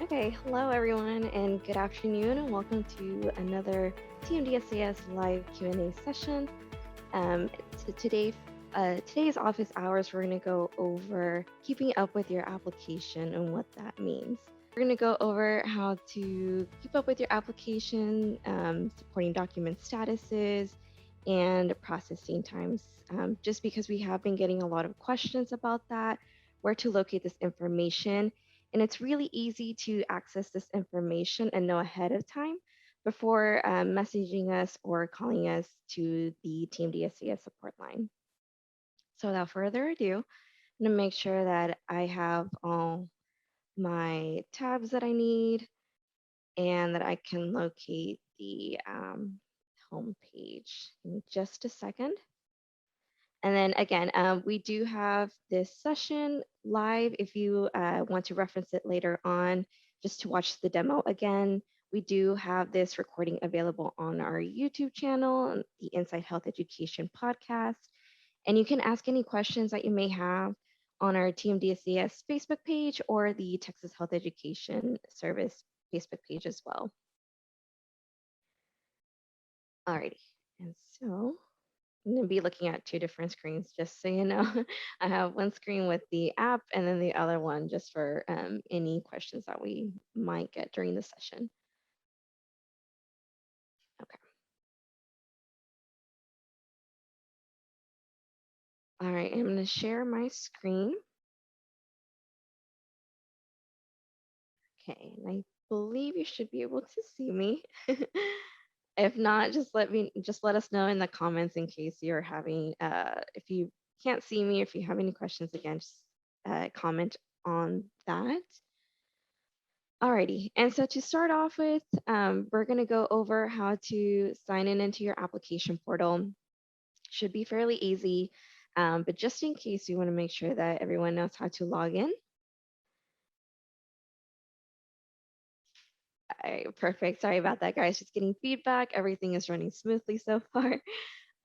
Okay, hello everyone, and good afternoon, and welcome to another TMDSAS live Q&A session. Um, today's office hours, we're going to go over keeping up with your application and what that means. We're going to go over how to keep up with your application, supporting document statuses, and processing times. Just because we have been getting a lot of questions about that, where to locate this information, and it's really easy to access this information and know ahead of time before messaging us or calling us to the TMDSAS support line. So without further ado, I'm going to make sure that I have all my tabs that I need and that I can locate the home page in just a second. And then again, we do have this session live if you want to reference it later on, just to watch the demo again. We do have this recording available on our YouTube channel, the Inside Health Education podcast. And you can ask any questions that you may have on our TMDSAS Facebook page or the Texas Health Education Service Facebook page as well. Alrighty, and so I'm going to be looking at two different screens, just so you know. I have one screen with the app and then the other one just for any questions that we might get during the session. Okay. All right, I'm going to share my screen. Okay, and I believe you should be able to see me. If not, just let us know in the comments in case you're having if you can't see me, if you have any questions again, just comment on that. Alrighty, and so to start off with, we're going to go over how to sign in into your application portal. Should be fairly easy, but just in case, you want to make sure that everyone knows how to log in. All right, perfect. Sorry about that, guys. Just getting feedback. Everything is running smoothly so far.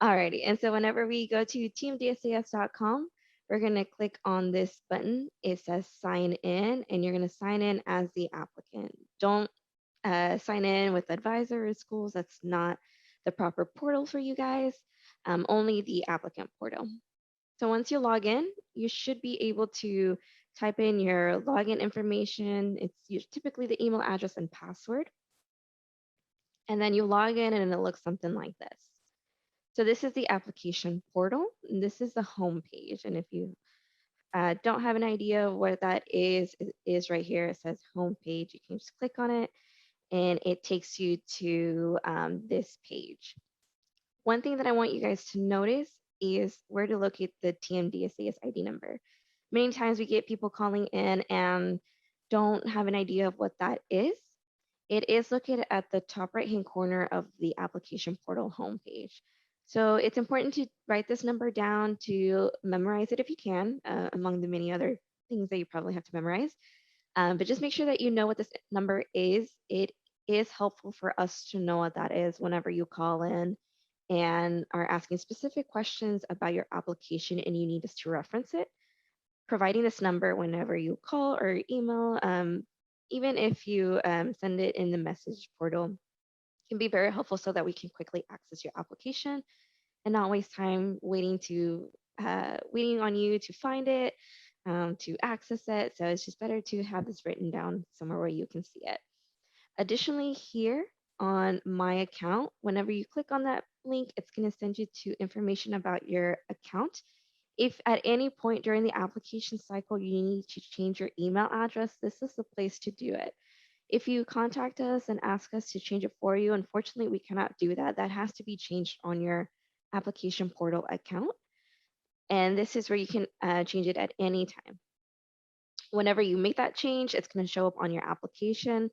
Alrighty, and so whenever we go to tmdsas.com, we're going to click on this button. It says sign in, and you're going to sign in as the applicant. Don't sign in with advisor or schools. That's not the proper portal for you guys, only the applicant portal. So once you log in, you should be able to type in your login information. It's typically the email address and password. And then you log in and it looks something like this. So this is the application portal. And this is the home page. And if you don't have an idea of what that is, it is right here. It says home page. You can just click on it and it takes you to this page. One thing that I want you guys to notice is where to locate the TMDSAS ID number. Many times we get people calling in and don't have an idea of what that is. It is located at the top right-hand corner of the application portal homepage. So it's important to write this number down, to memorize it if you can, among the many other things that you probably have to memorize. But just make sure that you know what this number is. It is helpful for us to know what that is whenever you call in and are asking specific questions about your application and you need us to reference it. Providing this number whenever you call or email, even if you send it in the message portal, can be very helpful so that we can quickly access your application and not waste time waiting on you to find it, to access it. So it's just better to have this written down somewhere where you can see it. Additionally, here on my account, whenever you click on that link, it's going to send you to information about your account. If at any point during the application cycle you need to change your email address, this is the place to do it. If you contact us and ask us to change it for you, unfortunately, we cannot do that. That has to be changed on your application portal account. And this is where you can change it at any time. Whenever you make that change, it's going to show up on your application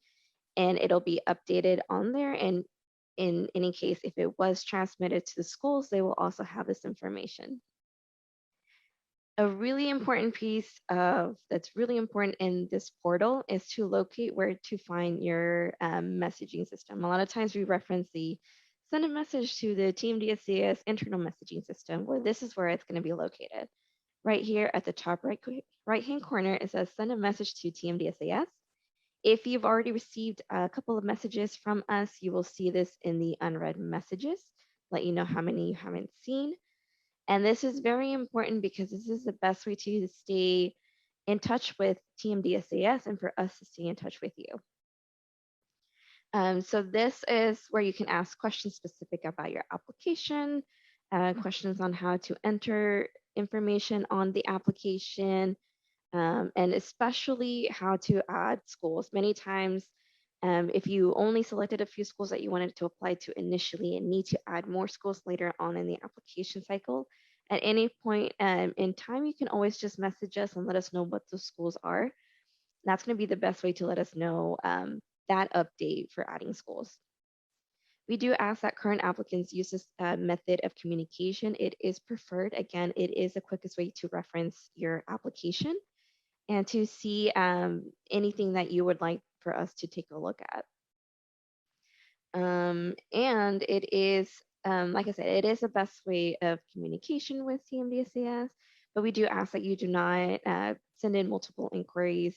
and it'll be updated on there. And in any case, if it was transmitted to the schools, they will also have this information. A really important piece of that's really important in this portal is to locate where to find your messaging system. A lot of times we reference the send a message to the TMDSAS internal messaging system, where this is where it's going to be located. Right here at the top right hand corner, it says send a message to TMDSAS. If you've already received a couple of messages from us, you will see this in the unread messages, let you know how many you haven't seen. And this is very important because this is the best way to stay in touch with TMDSAS and for us to stay in touch with you. So this is where you can ask questions specific about your application, questions on how to enter information on the application, and especially how to add schools. Many times, if you only selected a few schools that you wanted to apply to initially and need to add more schools later on in the application cycle, at any point in time, you can always just message us and let us know what those schools are. That's going to be the best way to let us know that update for adding schools. We do ask that current applicants use this method of communication. It is preferred. Again, it is the quickest way to reference your application and to see anything that you would like for us to take a look at. And it is, like I said, it is the best way of communication with TMDSAS, but we do ask that you do not send in multiple inquiries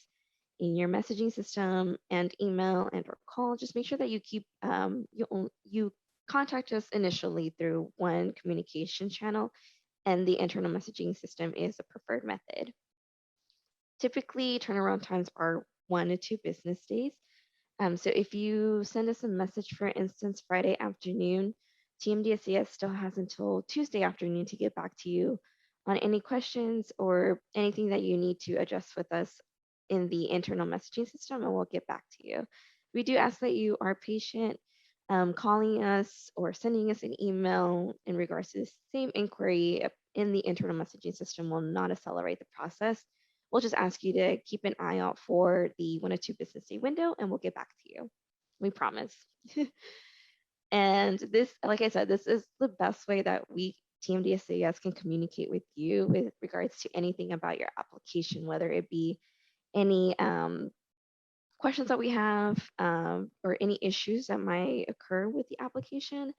in your messaging system and email and or call. Just make sure that you keep, you contact us initially through one communication channel, and the internal messaging system is the preferred method. Typically, turnaround times are 1 to 2 business days. So if you send us a message, for instance, Friday afternoon, TMDSAS still has until Tuesday afternoon to get back to you on any questions or anything that you need to adjust with us in the internal messaging system, and we'll get back to you. We do ask that you are patient. Calling us or sending us an email in regards to the same inquiry in the internal messaging system will not accelerate the process. We'll just ask you to keep an eye out for the 1 or 2 business day window, and we'll get back to you. We promise. And this, like I said, this is the best way that we, TMDSAS, can communicate with you with regards to anything about your application, whether it be any questions that we have or any issues that might occur with the application,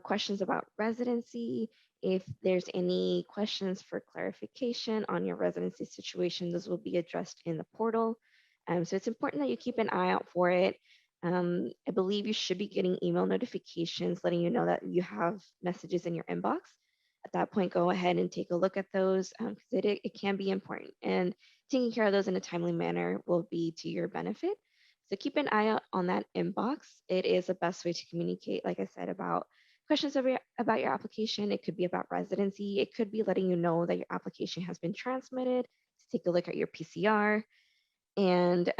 questions about residency. If there's any questions for clarification on your residency situation, those will be addressed in the portal. So it's important that you keep an eye out for it. I believe you should be getting email notifications letting you know that you have messages in your inbox. At that point, go ahead and take a look at those because it can be important. And taking care of those in a timely manner will be to your benefit. So keep an eye out on that inbox. It is the best way to communicate, like I said, about questions about your application. It could be about residency. It could be letting you know that your application has been transmitted, to take a look at your PCR, and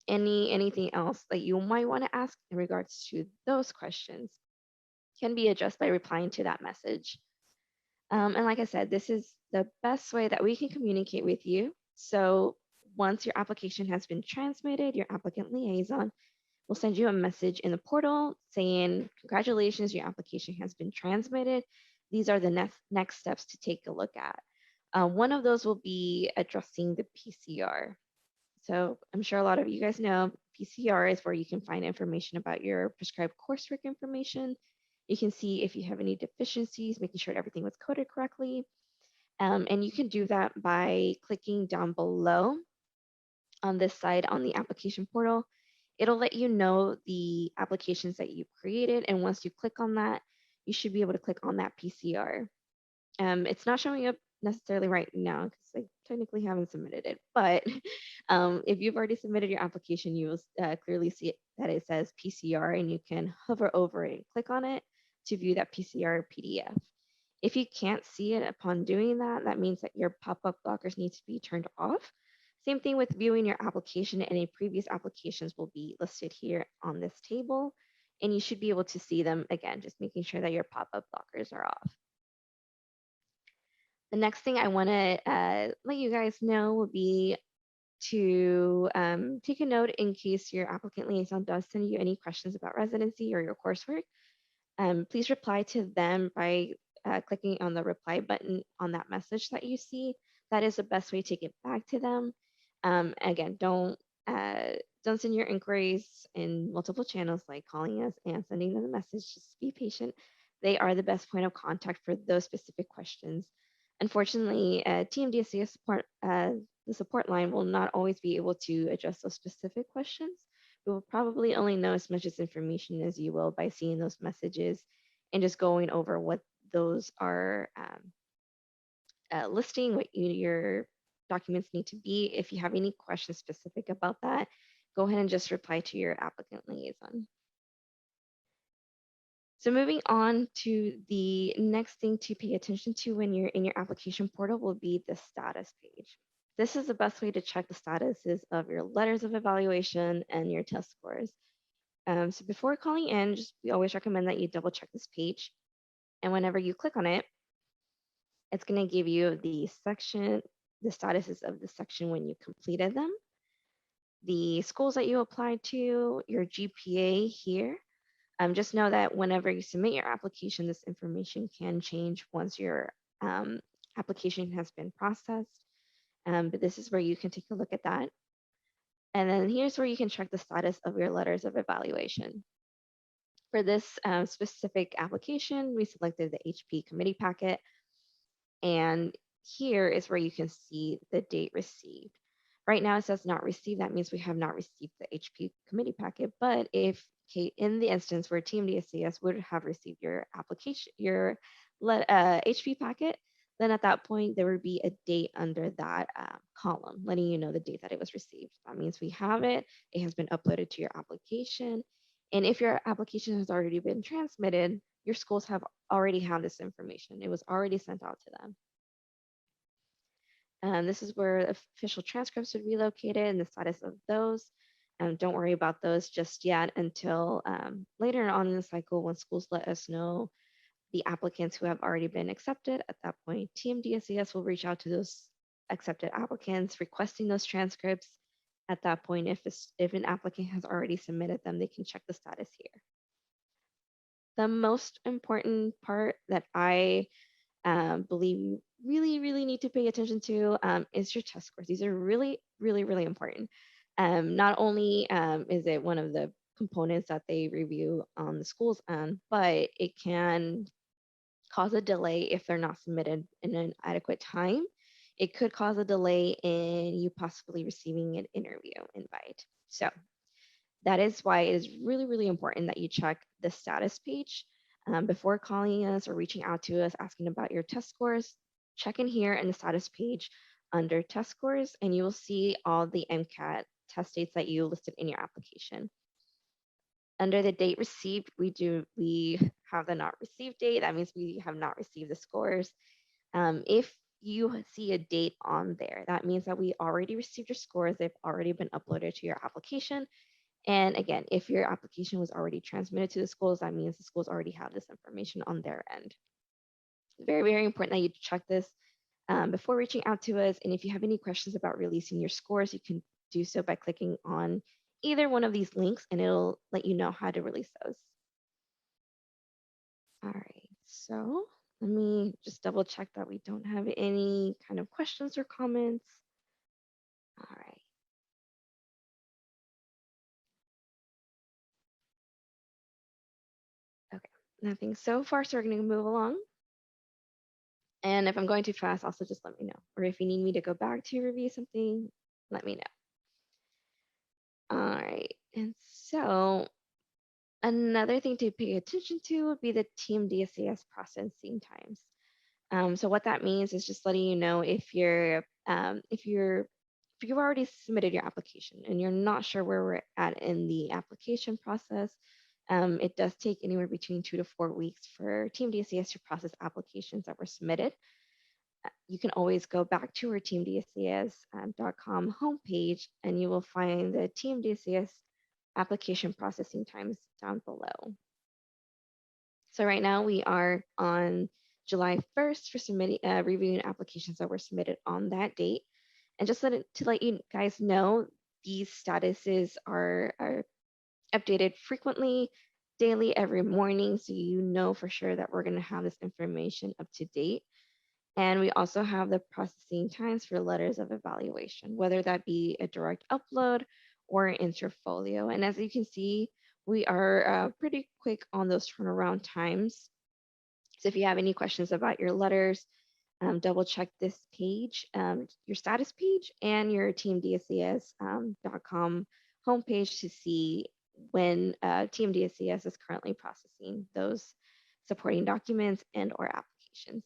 anything else that you might want to ask in regards to those questions can be addressed by replying to that message. And like I said, this is the best way that we can communicate with you. So once your application has been transmitted, your applicant liaison will send you a message in the portal saying, congratulations, your application has been transmitted. These are the next steps to take a look at. One of those will be addressing the PCR. So I'm sure a lot of you guys know PCR is where you can find information about your prescribed coursework information. You can see if you have any deficiencies, making sure everything was coded correctly. And you can do that by clicking down below on this side on the application portal. It'll let you know the applications that you've created. And once you click on that, you should be able to click on that PCR. It's not showing up necessarily right now because I technically haven't submitted it. But if you've already submitted your application, you will clearly see that it says PCR, and you can hover over it and click on it to view that PCR PDF. If you can't see it upon doing that, that means that your pop-up blockers need to be turned off. Same thing with viewing your application. Any previous applications will be listed here on this table, and you should be able to see them again, just making sure that your pop-up blockers are off. The next thing I want to let you guys know will be to take a note in case your applicant liaison does send you any questions about residency or your coursework. Please reply to them by clicking on the reply button on that message that you see. That is the best way to get back to them. Again, don't send your inquiries in multiple channels like calling us and sending them a message. Just be patient. They are the best point of contact for those specific questions. Unfortunately, TMDSAS support the support line will not always be able to address those specific questions. We will probably only know as much as information as you will by seeing those messages and just going over what those are listing, what your documents need to be. If you have any questions specific about that, go ahead and just reply to your applicant liaison. So moving on to the next thing to pay attention to when you're in your application portal will be the status page. This is the best way to check the statuses of your letters of evaluation and your test scores. So before calling in, we always recommend that you double check this page. And whenever you click on it, it's going to give you the section, the statuses of the section when you completed them, the schools that you applied to, your GPA here. Just know that whenever you submit your application, this information can change once your application has been processed. But this is where you can take a look at that. And then here's where you can check the status of your letters of evaluation. For this specific application, we selected the HP committee packet. And here is where you can see the date received. Right now it says not received. That means we have not received the HP committee packet. But if in the instance where TMDSAS would have received your application, your HP packet, then at that point there would be a date under that column, letting you know the date that it was received. That means we have it. It has been uploaded to your application. And if your application has already been transmitted, your schools already have this information. It was already sent out to them. This is where official transcripts would be located and the status of those. Don't worry about those just yet until later on in the cycle when schools let us know the applicants who have already been accepted. At that point, TMDSAS will reach out to those accepted applicants requesting those transcripts. At that point, if an applicant has already submitted them, they can check the status here. The most important part that I believe you really need to pay attention to is your test scores. These are really important. Not only is it one of the components that they review on the school's end, but it can cause a delay if they're not submitted in an adequate time. It could cause a delay in you possibly receiving an interview invite. So that is why it is really important that you check the status page before calling us or reaching out to us asking about your test scores. Check in here in the status page under test scores, and you will see all the MCAT test dates that you listed in your application. Under the date received, we have the not received date. That means we have not received the scores. If you see a date on there, that means that we already received your scores. They've already been uploaded to your application. And again, if your application was already transmitted to the schools, that means the schools already have this information on their end. Very important that you check this before reaching out to us. And if you have any questions about releasing your scores, you can do so by clicking on either one of these links and it'll let you know how to release those. All right, so let me just double check that we don't have any kind of questions or comments. All right. Okay, nothing so far, so we're going to move along. And if I'm going too fast, also just let me know. Or if you need me to go back to review something, let me know. All right, and so another thing to pay attention to would be the TMDSAS processing times. So what that means is just letting you know if you've already submitted your application and you're not sure where we're at in the application process. It does take anywhere between 2 to 4 weeks for TMDSAS to process applications that were submitted. You can always go back to our TMDSAS.com homepage and you will find the TMDSAS application processing times down below. So right now we are on July 1st for reviewing applications that were submitted on that date. And just to let you guys know, these statuses are updated frequently, daily, every morning, so you know for sure that we're going to have this information up to date. And we also have the processing times for letters of evaluation, whether that be a direct upload or an interfolio. And as you can see, we are pretty quick on those turnaround times. So if you have any questions about your letters, double check this page, your status page, and your TMDSAS.com homepage to see when TMDSAS is currently processing those supporting documents and or applications.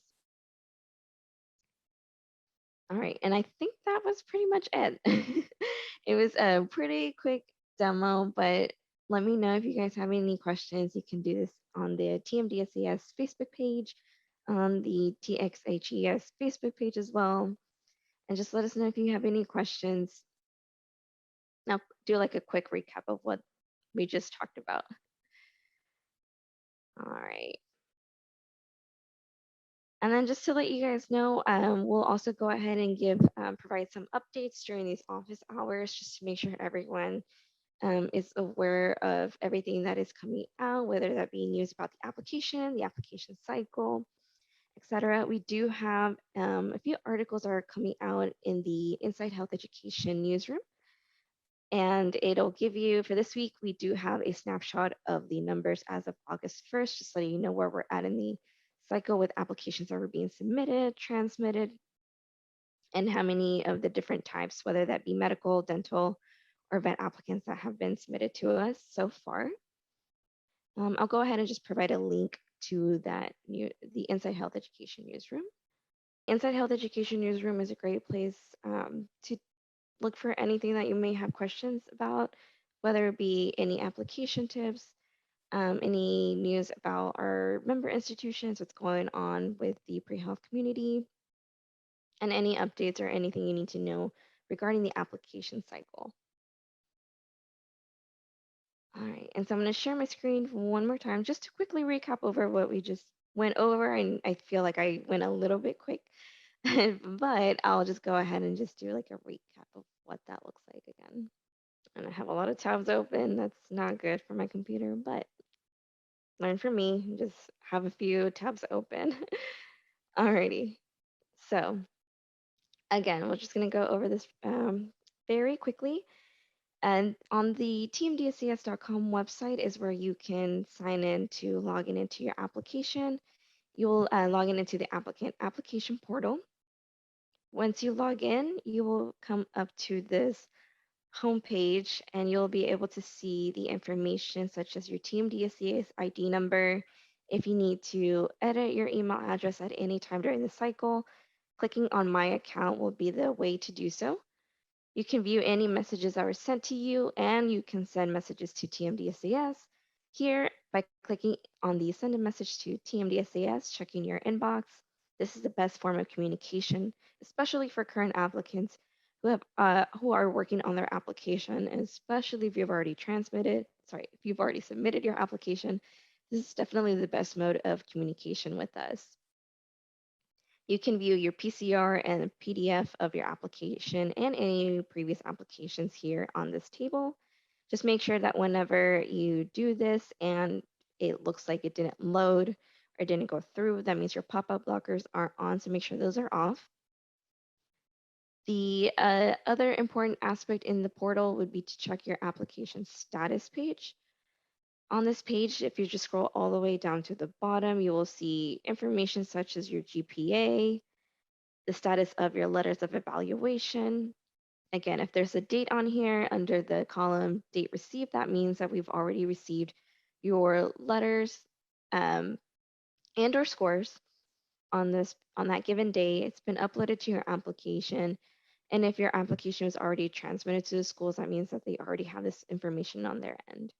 All right, and I think that was pretty much it. It was a pretty quick demo, but let me know if you guys have any questions. You can do this on the TMDSAS Facebook page, on the TXHES Facebook page as well. And just let us know if you have any questions. Now, do like a quick recap of what we just talked about. All right. And then just to let you guys know, we'll also go ahead and provide some updates during these office hours just to make sure everyone is aware of everything that is coming out, whether that be news about the application cycle, etc. We do have a few articles that are coming out in the Inside Health Education newsroom. And it'll give you, for this week, we do have a snapshot of the numbers as of August 1st, just letting you know where we're at in the cycle with applications that were being submitted, transmitted, and how many of the different types, whether that be medical, dental, or vet applicants that have been submitted to us so far. I'll go ahead and just provide a link to the Inside Health Education newsroom. Inside Health Education newsroom is a great place to look for anything that you may have questions about, whether it be any application tips, any news about our member institutions, what's going on with the pre-health community, and any updates or anything you need to know regarding the application cycle. All right, and so I'm going to share my screen one more time just to quickly recap over what we just went over. And I feel like I went a little bit quick, but I'll just go ahead and just do like a recap of what that looks like again. And I have a lot of tabs open. That's not good for my computer, but learn from me. Just have a few tabs open. Alrighty. So again, we're just going to go over this very quickly. And on the teamdsas.com website is where you can sign in to log in into your application. You'll log in into the applicant application portal. Once you log in, you will come up to this homepage and you'll be able to see the information such as your TMDSAS ID number. If you need to edit your email address at any time during the cycle, clicking on My Account will be the way to do so. You can view any messages that were sent to you, and you can send messages to TMDSAS here by clicking on the Send a Message to TMDSAS, checking your inbox. This is the best form of communication, especially for current applicants who are working on their application, and especially if you've already if you've already submitted your application. This is definitely the best mode of communication with us. You can view your PCR and PDF of your application and any previous applications here on this table. Just make sure that whenever you do this and it looks like it didn't load or didn't go through, that means your pop-up blockers aren't on, so make sure those are off. The other important aspect in the portal would be to check your application status page. On this page, if you just scroll all the way down to the bottom, you will see information such as your GPA, the status of your letters of evaluation. Again, if there's a date on here under the column date received, that means that we've already received your letters and or scores on that given day. It's been uploaded to your application. And if your application was already transmitted to the schools, that means that they already have this information on their end.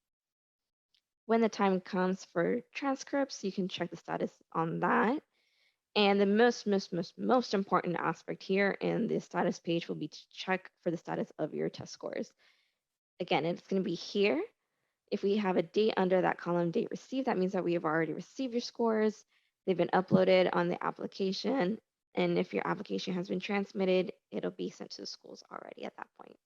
When the time comes for transcripts, you can check the status on that. And the most important aspect here in the status page will be to check for the status of your test scores. Again, it's going to be here. If we have a date under that column, date received, that means that we have already received your scores. They've been uploaded on the application. And if your application has been transmitted, it'll be sent to the schools already at that point.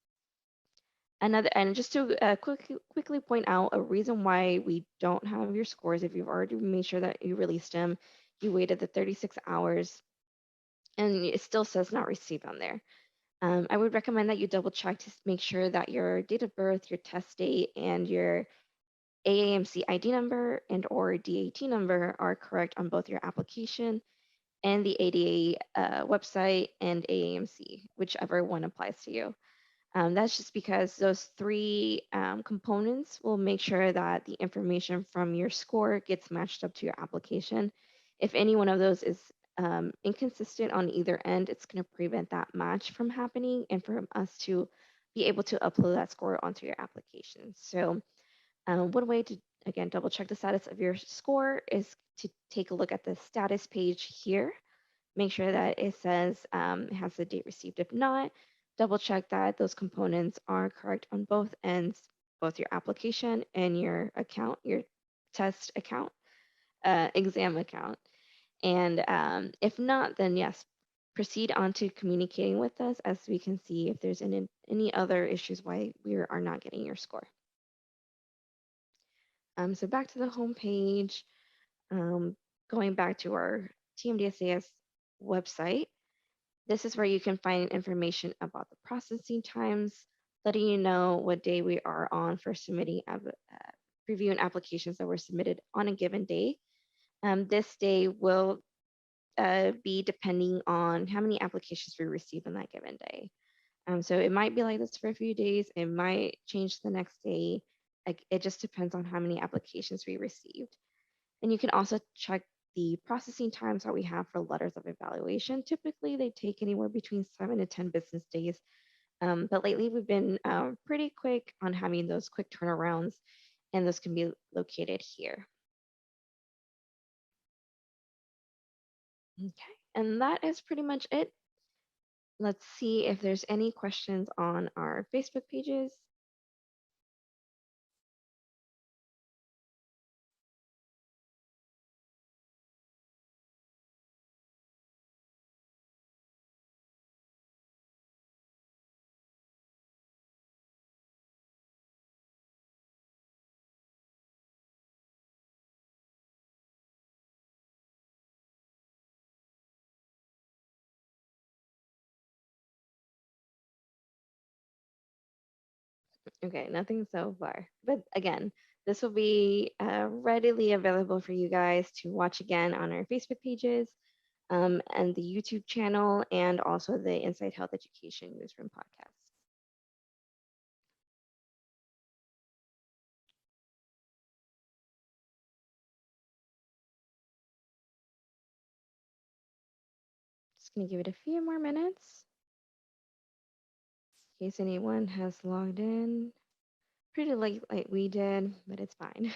And just to quickly point out a reason why we don't have your scores, if you've already made sure that you released them, you waited the 36 hours, and it still says not received on there. I would recommend that you double check to make sure that your date of birth, your test date, and your AAMC ID number and or DAT number are correct on both your application and the ADA website and AAMC, whichever one applies to you. That's just because those three components will make sure that the information from your score gets matched up to your application. If any one of those is inconsistent on either end, it's going to prevent that match from happening and for us to be able to upload that score onto your application. So, one way to, again, double check the status of your score is to take a look at the status page here. Make sure that it says it has the date received. If not, double check that those components are correct on both ends, both your application and your account, your test account, exam account. And if not, then yes, proceed on to communicating with us as we can see if there's any other issues why we are not getting your score. So back to the home page, um, going back to our TMDSAS website. This is where you can find information about the processing times, letting you know what day we are on for submitting reviewing applications that were submitted on a given day. This day will be depending on how many applications we receive on that given day. So it might be like this for a few days. It might change the next day. Like, it just depends on how many applications we received. And you can also check the processing times that we have for letters of evaluation. Typically, they take anywhere between 7 to 10 business days. But lately, we've been pretty quick on having those quick turnarounds, and those can be located here. Okay, and that is pretty much it. Let's see if there's any questions on our Facebook pages. Okay, nothing so far. But again, this will be readily available for you guys to watch again on our Facebook pages, and the YouTube channel, and also the Inside Health Education Newsroom podcast. Just going to give it a few more minutes in case anyone has logged in. Pretty late like we did, but it's fine.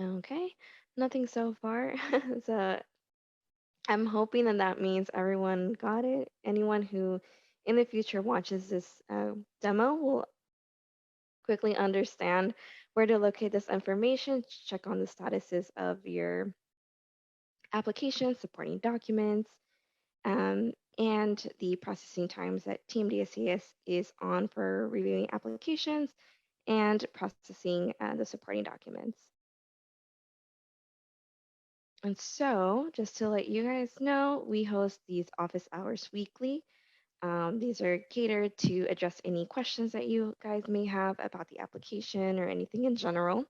Okay, nothing so far. So I'm hoping that that means everyone got it. Anyone who in the future watches this demo will quickly understand where to locate this information, check on the statuses of your application, supporting documents, and the processing times that Team DSCS is on for reviewing applications and processing the supporting documents. And so, just to let you guys know, we host these office hours weekly. These are catered to address any questions that you guys may have about the application or anything in general.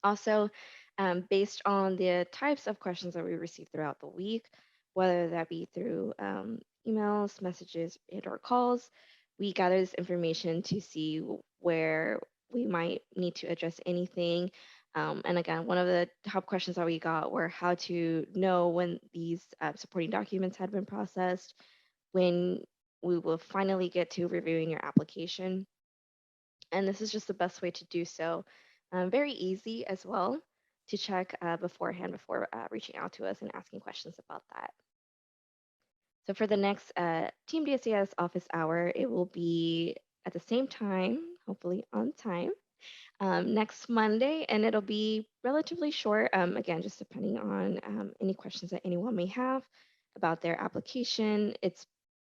Also, based on the types of questions that we receive throughout the week, whether that be through emails, messages, and/or calls, we gather this information to see where we might need to address anything. And again, one of the top questions that we got were how to know when these supporting documents had been processed, when we will finally get to reviewing your application. And this is just the best way to do so. Very easy as well to check beforehand before reaching out to us and asking questions about that. So for the next Team DSAS office hour, it will be at the same time, hopefully on time, next Monday, and it'll be relatively short. Again, just depending on any questions that anyone may have about their application. It's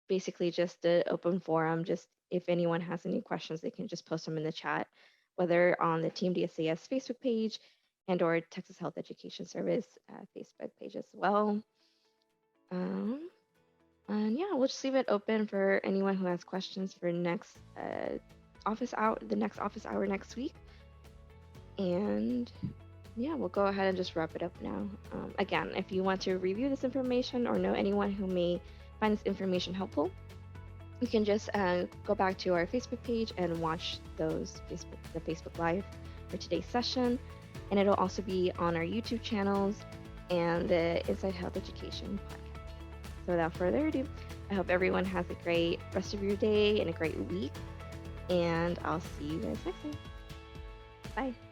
basically just an open forum. Just if anyone has any questions, they can just post them in the chat, whether on the Team DSAS Facebook page and or Texas Health Education Service Facebook page as well. Um, and yeah, we'll just leave it open for anyone who has questions for next office hour, the next office hour next week. And yeah, we'll go ahead and just wrap it up now. Again, if you want to review this information or know anyone who may find this information helpful, you can just go back to our Facebook page and watch the Facebook Live for today's session. And it'll also be on our YouTube channels and the Inside Health Education podcast. So without further ado, I hope everyone has a great rest of your day and a great week. And I'll see you guys next time. Bye.